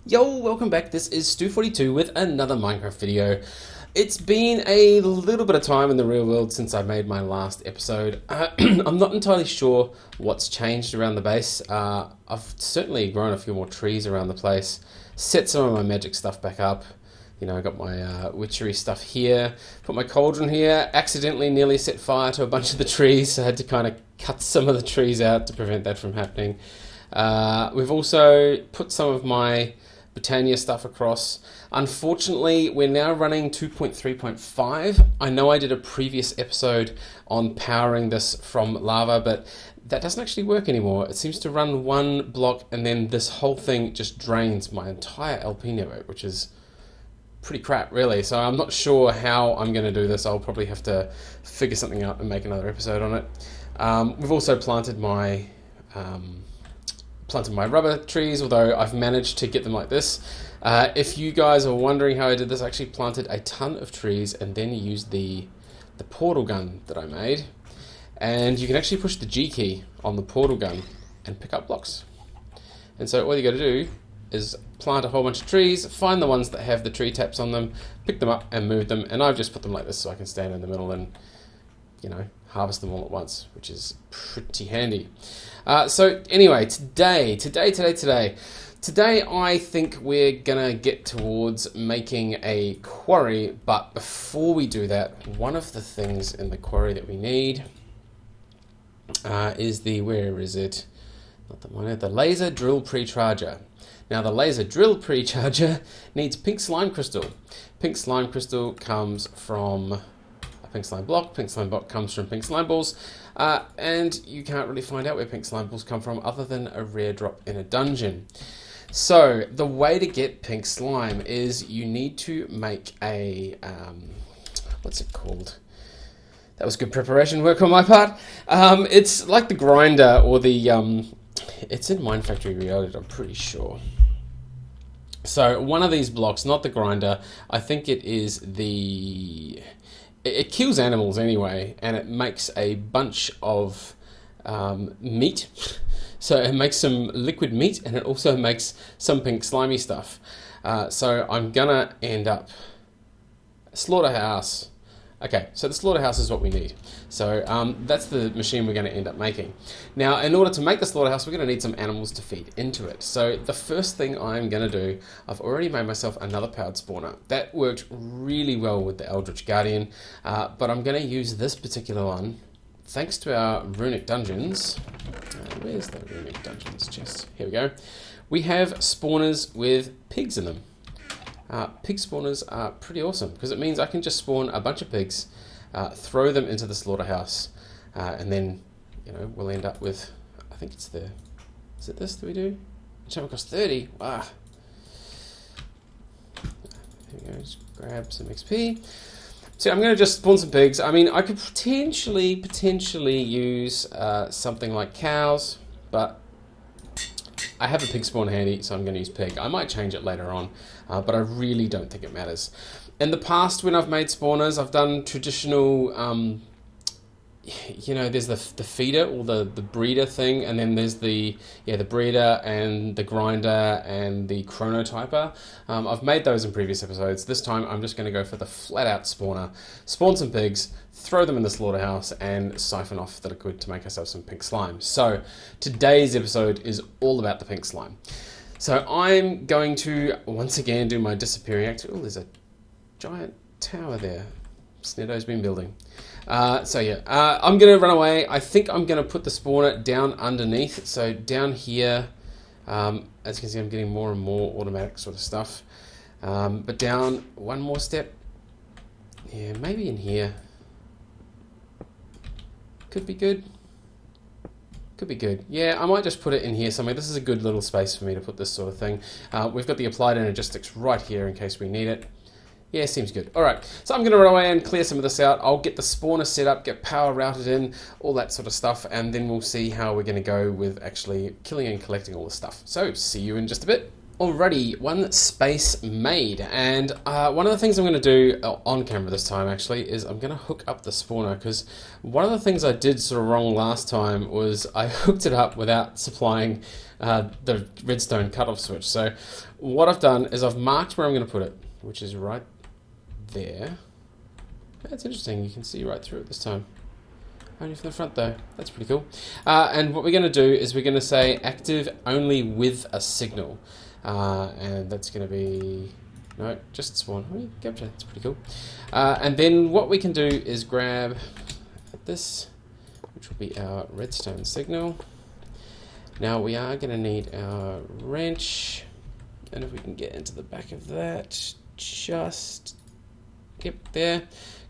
Yo, welcome back. This is Stu42 with another Minecraft video. It's been a little bit of time in the real world since I made my last episode. I'm not entirely sure what's changed around the base. I've certainly grown a few more trees around the place, set some of my magic stuff back up. You know, I got my witchery stuff here, put my cauldron here, accidentally nearly set fire to a bunch of the trees, so I had to kind of cut some of the trees out to prevent that from happening. We've also put some of my Britannia stuff across. Unfortunately, we're now running 2.3.5. I know I did a previous episode on powering this from lava, but that doesn't actually work anymore. It seems to run one block and then this whole thing just drains my entire LP network, which is pretty crap, really. So I'm not sure how I'm going to do this. I'll probably have to figure something out and make another episode on it. We've also planted my rubber trees, although I've managed to get them like this. If you guys are wondering how I did this, I actually planted a ton of trees and then used the portal gun that I made. And you can actually push the G key on the portal gun and pick up blocks. And so all you got to do is plant a whole bunch of trees, find the ones that have the tree taps on them, pick them up and move them. And I've just put them like this so I can stand in the middle and, you know, harvest them all at once, which is pretty handy. So anyway, today, I think we're gonna get towards making a quarry, but before we do that, one of the things in the quarry that we need is the, where is it? Not the miner, the laser drill pre-charger. Now the laser drill pre-charger needs pink slime crystal. Pink slime crystal comes from a pink slime block. Pink slime block comes from pink slime balls. And you can't really find out where pink slime balls come from other than a rare drop in a dungeon. So the way to get pink slime is you need to make a, what's it called? That was good preparation work on my part. It's like the grinder or the, it's in Minefactory Reloaded, I'm pretty sure. So one of these blocks, not the grinder, I think it is the... It kills animals anyway, and it makes a bunch of meat. So it makes some liquid meat, and it also makes some pink slimy stuff. So I'm gonna end up SlaughterHouse. Okay, so the SlaughterHouse is what we need. So that's the machine we're going to end up making. Now, in order to make the SlaughterHouse, we're going to need some animals to feed into it. So the first thing I'm going to do, I've already made myself another powered spawner. That worked really well with the Eldritch Guardian, but I'm going to use this particular one, thanks to our runic dungeons. Where's the runic dungeons chest? Here we go. We have spawners with pigs in them. Pig spawners are pretty awesome because it means I can just spawn a bunch of pigs, throw them into the slaughterhouse, and then, you know, we'll end up with, I think it's the, is it this that we do? Enchantment cost 30, wow. Here we go, just grab some XP. So I'm going to just spawn some pigs. I mean, I could potentially use something like cows, but I have a pig spawn handy, so I'm going to use pig. I might change it later on, but I really don't think it matters. In the past, when I've made spawners, I've done traditional, you know, there's the feeder or the breeder thing, and then there's the breeder and the grinder and the chronotyper. I've made those in previous episodes. This time, I'm just going to go for the flat-out spawner, spawn some pigs, throw them in the slaughterhouse, and siphon off the liquid to make ourselves some pink slime. So today's episode is all about the pink slime. So I'm going to once again do my disappearing act. Oh, there's a giant tower there. Sneddo's been building. So yeah, I'm going to run away. I think I'm going to put the spawner down underneath. So down here, as you can see, I'm getting more and more automatic sort of stuff. But down one more step. Yeah, maybe in here. Could be good. Could be good. Yeah, I might just put it in here somewhere. This is a good little space for me to put this sort of thing. We've got the applied energistics right here in case we need it. Yeah, seems good. All right, so I'm going to run away and clear some of this out. I'll get the spawner set up, get power routed in, all that sort of stuff, and then we'll see how we're going to go with actually killing and collecting all the stuff. So, see you in just a bit. Alrighty, one space made, and one of the things I'm going to do on camera this time actually is I'm going to hook up the spawner, because one of the things I did sort of wrong last time was I hooked it up without supplying the redstone cutoff switch. So what I've done is I've marked where I'm going to put it, which is right there. That's interesting. You can see right through it this time. Only from the front though. That's pretty cool. And what we're going to do is we're going to say active only with a signal. And that's going to be... No, just spawn. Oh, gotcha. That's pretty cool. And then what we can do is grab this, which will be our redstone signal. Now we are going to need our wrench. And if we can get into the back of that, just... Yep, there.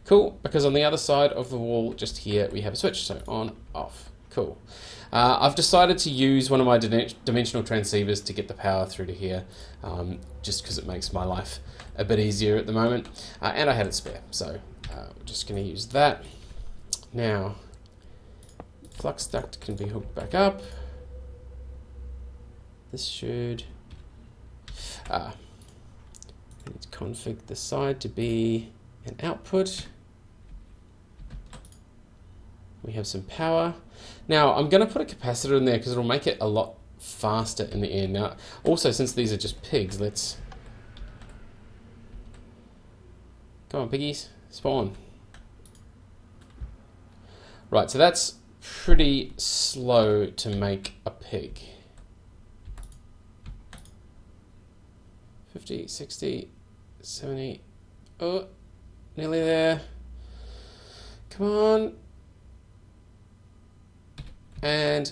Cool, because on the other side of the wall, just here, we have a switch. So on, off. Cool. I've decided to use one of my dimensional transceivers to get the power through to here, just because it makes my life a bit easier at the moment. And I had it spare, so we're just going to use that. Now, flux duct can be hooked back up. This should... I need to config the side to be an output. We have some power. Now, I'm going to put a capacitor in there because it'll make it a lot faster in the end. Now, also, since these are just pigs, let's... Come on, piggies. Spawn. Right, so that's pretty slow to make a pig. 50, 60, 70... Oh, nearly there. Come on. And,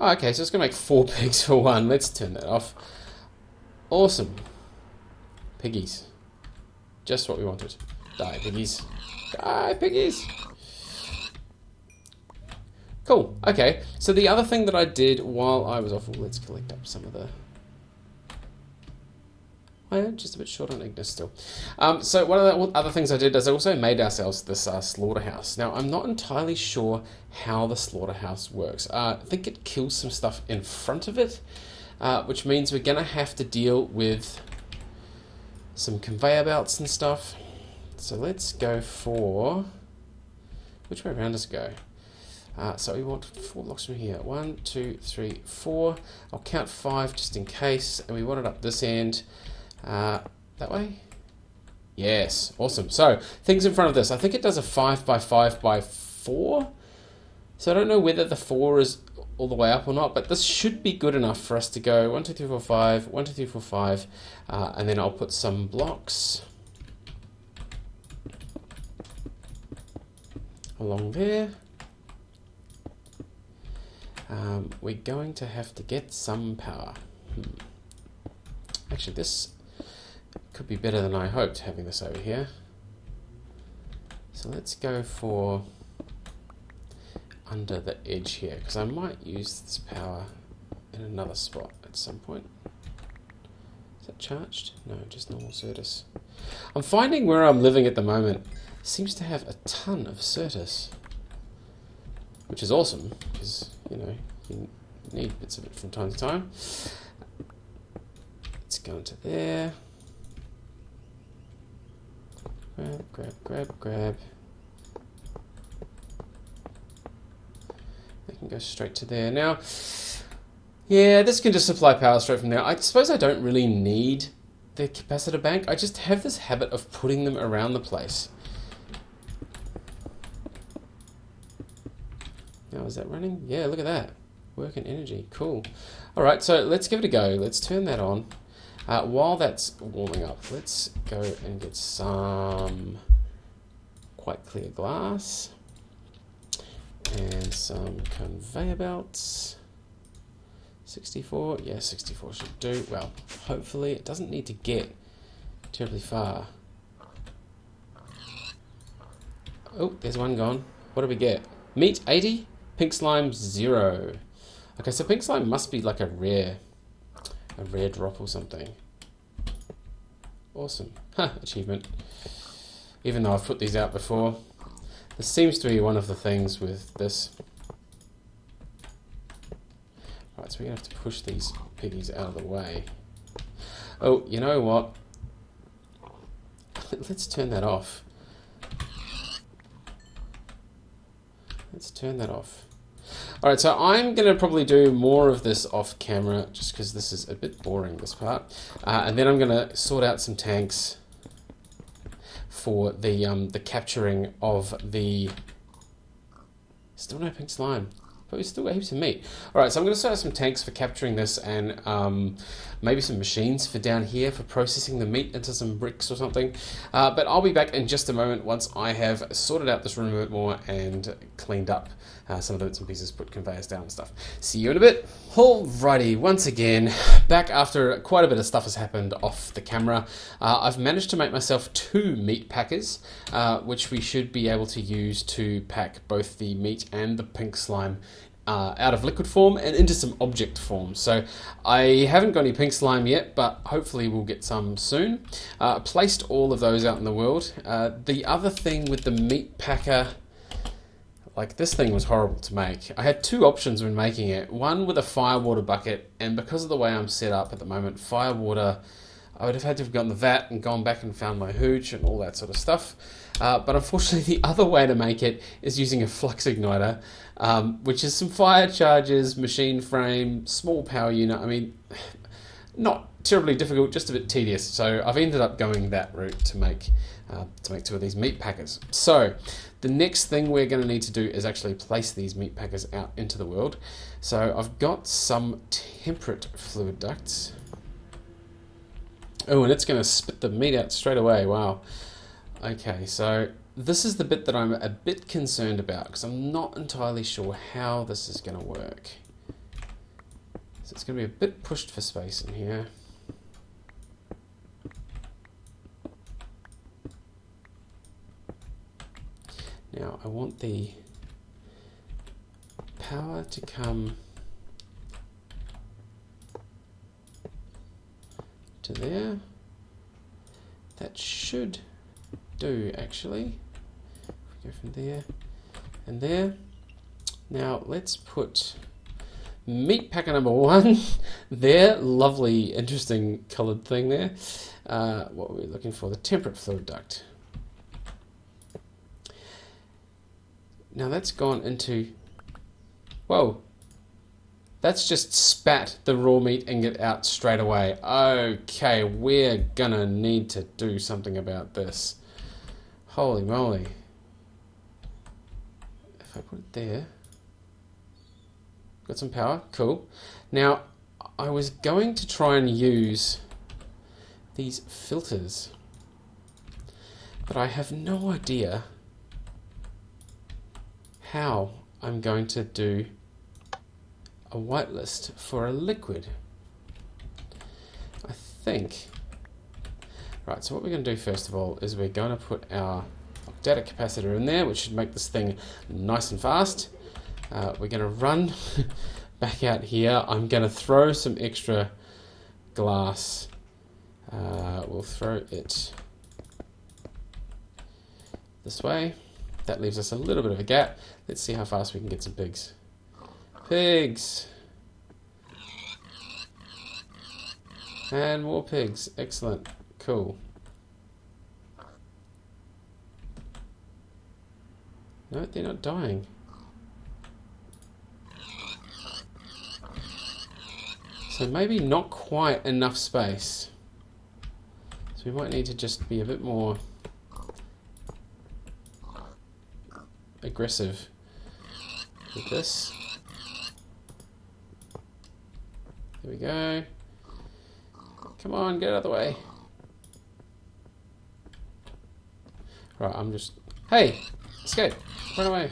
oh, okay, so it's going to make 4 pigs for 1. Let's turn that off. Awesome. Piggies. Just what we wanted. Die, piggies. Die, piggies. Cool. Okay, so the other thing that I did while I was off... let's collect up some of the... I am just a bit short on Ignis still. So one of the other things I did is I also made ourselves this slaughterhouse. Now, I'm not entirely sure how the slaughterhouse works. I think it kills some stuff in front of it, which means we're going to have to deal with some conveyor belts and stuff. So let's go for... which way around does it go? So we want 4 blocks from here. 1, 2, 3, 4. I'll count 5 just in case. And we want it up this end. That way? Yes, awesome. So, things in front of this. I think it does a 5 by 5 by 4. So I don't know whether the 4 is all the way up or not, but this should be good enough for us to go 1, 2, 3, 4, 5, 1, 2, 3, 4, 5, and then I'll put some blocks along there. We're going to have to get some power. Actually, this could be better than I hoped, having this over here. So let's go for under the edge here, because I might use this power in another spot at some point. Is that charged? No, just normal Certus. I'm finding where I'm living at the moment seems to have a ton of Certus, which is awesome, because, you know, you need bits of it from time to time. Let's go into there. Grab, grab, grab, grab. They can go straight to there. Now, yeah, this can just supply power straight from there. I suppose I don't really need the capacitor bank. I just have this habit of putting them around the place. Now, is that running? Yeah, look at that. Work and energy. Cool. All right, so let's give it a go. Let's turn that on. While that's warming up, let's go and get some quite clear glass and some conveyor belts. 64, yeah, 64 should do. Well, hopefully it doesn't need to get terribly far. Oh, there's one gone. What do we get? Meat 80, pink slime 0. Okay, so pink slime must be like a rare drop or something. Awesome. Ha, achievement. Even though I've put these out before. This seems to be one of the things with this. Right, so we're going to have to push these piggies out of the way. Oh, you know what? Let's turn that off. Let's turn that off. Alright, so I'm going to probably do more of this off camera, just because this is a bit boring, this part. And then I'm going to sort out some tanks for the capturing of the... Still no pink slime. But we still got heaps of meat. Alright, so I'm going to sort out some tanks for capturing this, and maybe some machines for down here for processing the meat into some bricks or something. But I'll be back in just a moment once I have sorted out this room a bit more and cleaned up some of the bits and pieces, put conveyors down and stuff. See you in a bit. Alrighty, once again, back after quite a bit of stuff has happened off the camera. I've managed to make myself 2 meat packers, which we should be able to use to pack both the meat and the pink slime out of liquid form and into some object form. So I haven't got any pink slime yet, but hopefully we'll get some soon. Placed all of those out in the world. The other thing with the meat packer, like, this thing was horrible to make. I had 2 options when making it. One with a firewater bucket, and because of the way I'm set up at the moment, firewater, I would have had to have gotten the vat and gone back and found my hooch and all that sort of stuff. But unfortunately, the other way to make it is using a flux igniter, which is some fire charges, machine frame, small power unit. I mean, not terribly difficult, just a bit tedious. So I've ended up going that route to make 2 of these meat packers. So the next thing we're going to need to do is actually place these meat packers out into the world. So I've got some temperate fluid ducts. Oh, and it's going to spit the meat out straight away. Wow. Okay, so this is the bit that I'm a bit concerned about, because I'm not entirely sure how this is going to work. So it's going to be a bit pushed for space in here. Now I want the power to come to there. That should do, actually. If we go from there and there. Now let's put meat packer number 1 there. Lovely, interesting coloured thing there. What were we looking for? The temperate fluid duct. Now that's gone into... Whoa. That's just spat the raw meat ingot out straight away. Okay, we're gonna need to do something about this. Holy moly. If I put it there... Got some power, cool. Now, I was going to try and use these filters, but I have no idea how I'm going to do a whitelist for a liquid. I think... Right, so what we're going to do first of all is we're going to put our data capacitor in there, which should make this thing nice and fast. We're going to run back out here. I'm going to throw some extra glass. We'll throw it this way. That leaves us a little bit of a gap. Let's see how fast we can get some pigs. Pigs! And more pigs. Excellent. Cool. No, they're not dying. So maybe not quite enough space. So we might need to just be a bit more aggressive with this. There we go. Come on, get out of the way. Right, I'm just... Hey! Escape! Run away!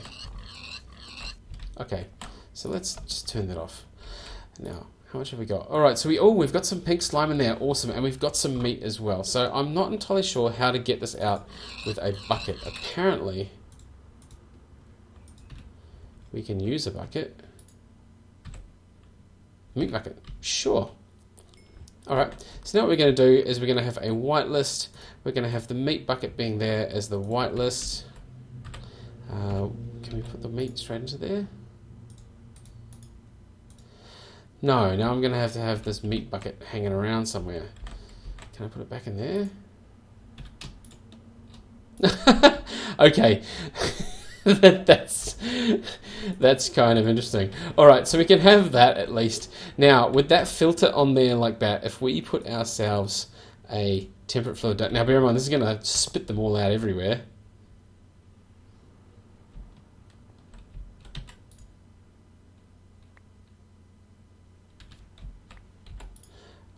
Okay, so let's just turn that off. Now, how much have we got? Alright, so we've got some pink slime in there. Awesome. And we've got some meat as well. So I'm not entirely sure how to get this out with a bucket. Apparently, we can use a bucket. Meat bucket. Sure. Alright, so now what we're going to do is we're going to have a whitelist. We're going to have the meat bucket being there as the whitelist. Can we put the meat straight into there? No, now I'm going to have this meat bucket hanging around somewhere. Can I put it back in there? Okay. that's kind of interesting. All right, so we can have that at least. Now, with that filter on there like that, if we put ourselves a temperate fluid duct. Now, bear in mind, this is going to spit them all out everywhere.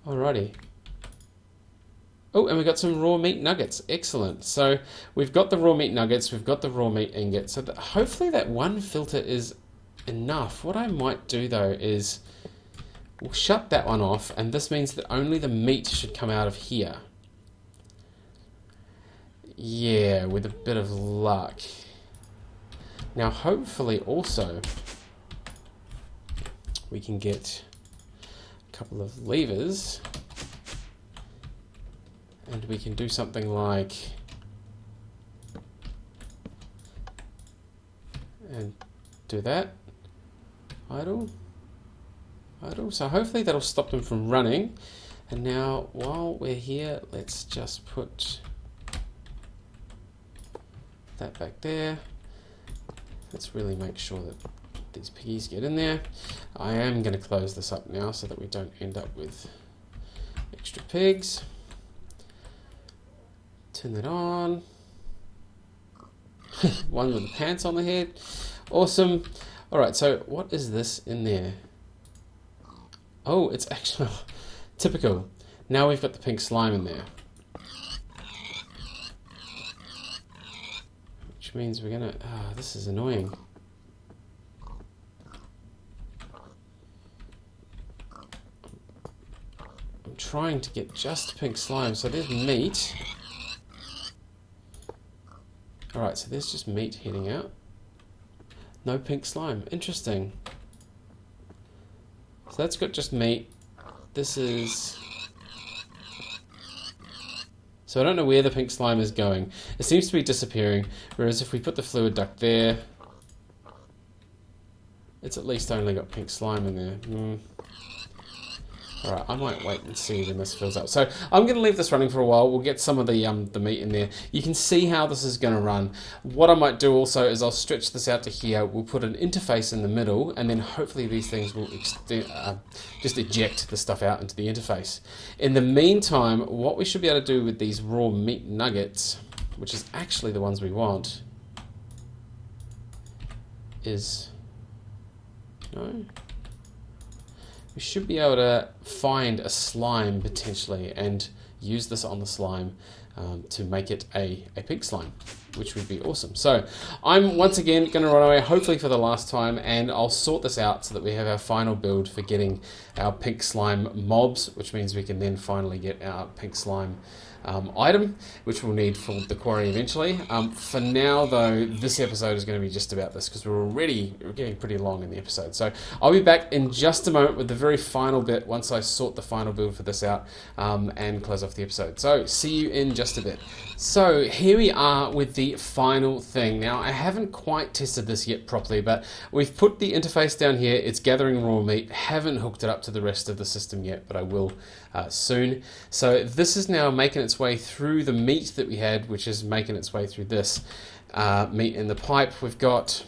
Alrighty. Oh, and we got some raw meat nuggets. Excellent. So we've got the raw meat nuggets, we've got the raw meat ingot. So hopefully that one filter is enough. What I might do though is we'll shut that one off, and this means that only the meat should come out of here. Yeah, with a bit of luck. Now hopefully also we can get a couple of levers and we can do something like, and do that, idle, idle. So hopefully that'll stop them from running. And now while we're here, let's just put that back there. Let's really make sure that these piggies get in there. I am going to close this up now so that we don't end up with extra pigs. Turn that on. One with the pants on the head. Awesome. Alright, so what is this in there? Oh, it's actually typical. Now we've got the pink slime in there. Which means we're gonna... Ah, this is annoying. I'm trying to get just pink slime. So there's meat. Alright, so there's just meat heading out. No pink slime. Interesting. So that's got just meat. This is... So I don't know where the pink slime is going. It seems to be disappearing, whereas if we put the fluid duct there, it's at least only got pink slime in there. Alright, I might wait and see when this fills up. So I'm going to leave this running for a while. We'll get some of the meat in there. You can see how this is going to run. What I might do also is I'll stretch this out to here. We'll put an interface in the middle, and then hopefully these things will just eject the stuff out into the interface. In the meantime, what we should be able to do with these raw meat nuggets, which is actually the ones we want, is... No? We should be able to find a slime potentially and use this on the slime to make it a pink slime, which would be awesome. So I'm once again going to run away, hopefully for the last time, and I'll sort this out so that we have our final build for getting our pink slime mobs, which means we can then finally get our pink slime item, which we'll need for the quarry eventually. For now though, this episode is going to be just about this because we're getting pretty long in the episode. So I'll be back in just a moment with the very final bit once I sort the final build for this out and close off the episode. So see you in just a bit. So here we are with the final thing. Now I haven't quite tested this yet properly, but we've put the interface down here. It's gathering raw meat. Haven't hooked it up to the rest of the system yet, but I will soon. So this is now making its way through the meat that we had, which is making its way through this meat in the pipe. We've got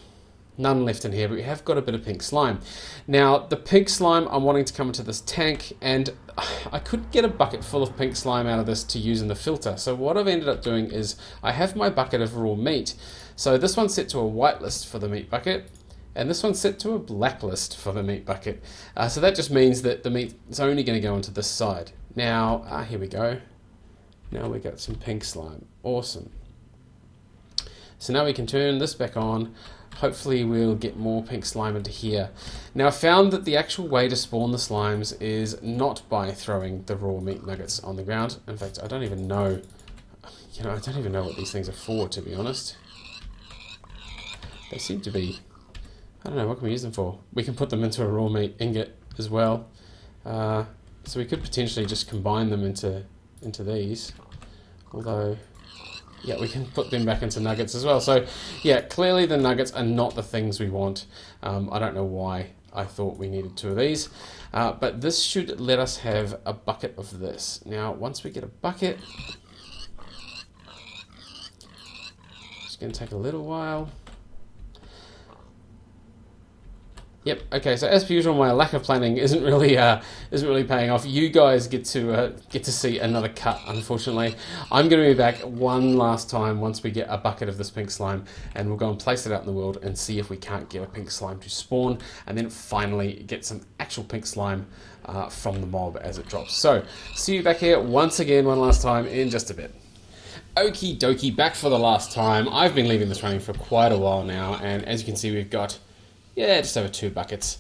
none left in here, but we have got a bit of pink slime. Now the pink slime I'm wanting to come into this tank, and I could get a bucket full of pink slime out of this to use in the filter. So what I've ended up doing is I have my bucket of raw meat. So this one's set to a white list for the meat bucket, and this one's set to a black list for the meat bucket. So that just means that the meat is only going to go onto this side. Now, here we go. Now we got some pink slime. Awesome. So now we can turn this back on. Hopefully we'll get more pink slime into here. Now I found that the actual way to spawn the slimes is not by throwing the raw meat nuggets on the ground. In fact, I don't even know, I don't even know what these things are for, to be honest. They seem to be, I don't know, what can we use them for? We can put them into a raw meat ingot as well. So we could potentially just combine them into these. Although, yeah, we can put them back into nuggets as well. So, yeah, clearly the nuggets are not the things we want. I don't know why I thought we needed two of these. But this should let us have a bucket of this. Now, once we get a bucket, it's going to take a little while. Yep. Okay. So as per usual, my lack of planning isn't really paying off. You guys get to see another cut. Unfortunately, I'm going to be back one last time once we get a bucket of this pink slime, and we'll go and place it out in the world and see if we can't get a pink slime to spawn, and then finally get some actual pink slime from the mob as it drops. So see you back here once again, one last time in just a bit. Okie dokie, back for the last time. I've been leaving this running for quite a while now, and as you can see, we've got just over 2 buckets.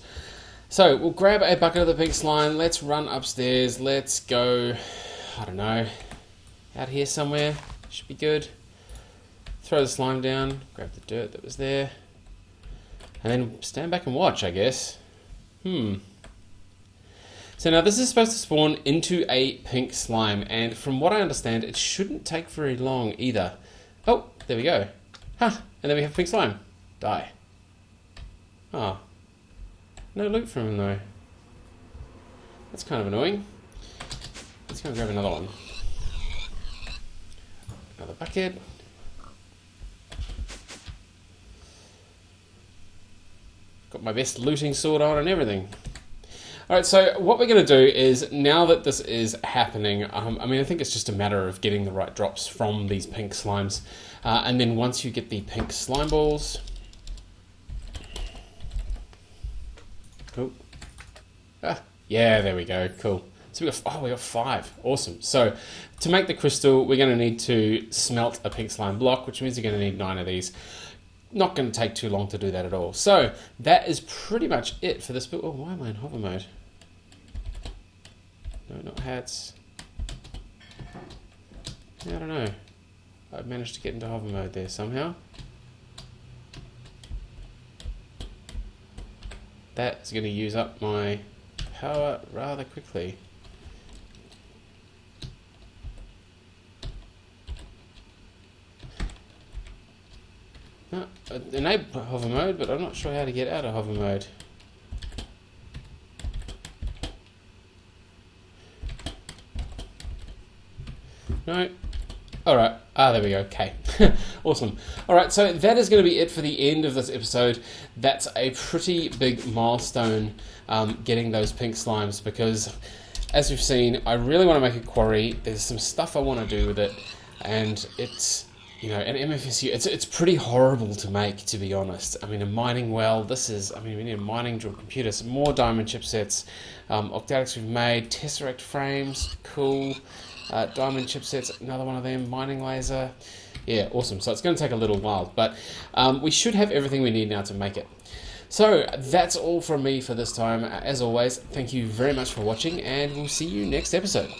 So we'll grab a bucket of the pink slime. Let's run upstairs. Let's go, I don't know, out here somewhere. Should be good. Throw the slime down, grab the dirt that was there, and then stand back and watch, I guess. So now this is supposed to spawn into a pink slime, and from what I understand, it shouldn't take very long either. Oh, there we go. And then we have pink slime. Die. Oh, no loot from him though. That's kind of annoying. Let's go and grab another one. Another bucket. Got my best looting sword on and everything. Alright, so what we're going to do is, now that this is happening, I think it's just a matter of getting the right drops from these pink slimes. And then once you get the pink slime balls... yeah, there we go. Cool. So we got 5. Awesome. So to make the crystal, we're going to need to smelt a pink slime block, which means you're going to need 9 of these. Not going to take too long to do that at all. So that is pretty much it for this build. Oh, why am I in hover mode? No, not hats. Yeah, I don't know. I've managed to get into hover mode there somehow. That is going to use up my power rather quickly. No, enable hover mode, but I'm not sure how to get out of hover mode. No. Alright. There we go. Okay. Awesome. Alright, so that is going to be it for the end of this episode. That's a pretty big milestone, getting those pink slimes, because as we've seen, I really want to make a quarry. There's some stuff I want to do with it, and it's, an MFSU, it's pretty horrible to make, to be honest. I mean, a mining well, we need a mining drill computer, some more diamond chipsets, octadics we've made, tesseract frames, cool. Diamond chipsets, another one of them, mining laser. Yeah, awesome. So it's going to take a little while, but we should have everything we need now to make it. So that's all from me for this time. As always, thank you very much for watching, and we'll see you next episode.